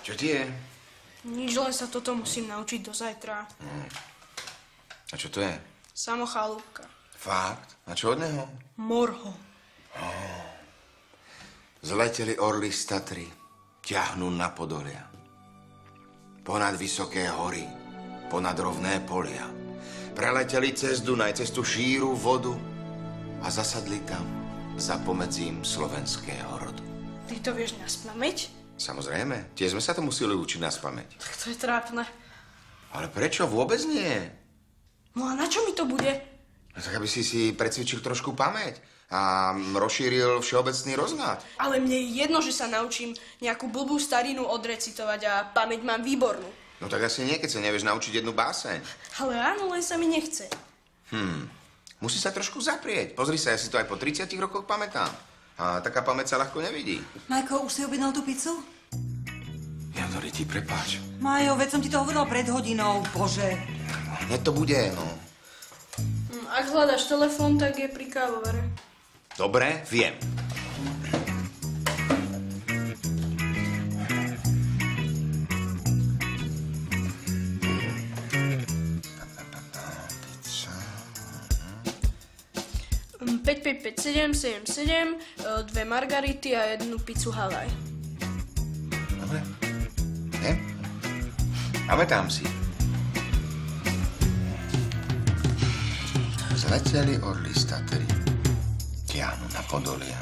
Čo ti je? Nič, len sa toto musím naučiť do zajtra. A čo to je? Samochalúbka. Fakt? A čo od neho? Morho. Zleteli orly z Tatry, ťahnú na Podolia. Ponad vysoké hory, ponad rovné polia. Preleteli cez Dunaj, cez tú šíru vodu a zasadli tam za pomedzím slovenského rodu. Ty to vieš naspamäť? Samozrejme, tiež sme sa to museli učiť naspamäť. Tak to je trápne. Ale prečo? Vôbec nie. No a na čo mi to bude? No tak aby si precvičil trošku pamäť a rozšíril všeobecný rozhľad. Ale mne je jedno, že sa naučím nejakú blbú starinu odrecitovať a pamäť mám výbornú. No tak asi nie, keď sa nevieš naučiť jednu báseň. Ale áno, len sa mi nechce. Musí sa trošku zaprieť. Pozri sa, ja si to aj po 30 rokoch pamätám. A taká pamäť sa ľahko nevidí. Majko, už si objednal tú pizzu? Ja to ti prepáč. Majo, veď som ti to hovorila pred hodinou, bože. Hneď to bude, no. Ak hľadaš telefón, tak je pri kávovare. Dobre, viem. Päť, 7, 2 margarity a 1 pizzu Havaj. Dobre. Viem. Pamätám si. Zleteli orly z Tatry, ťahnú na Podolia.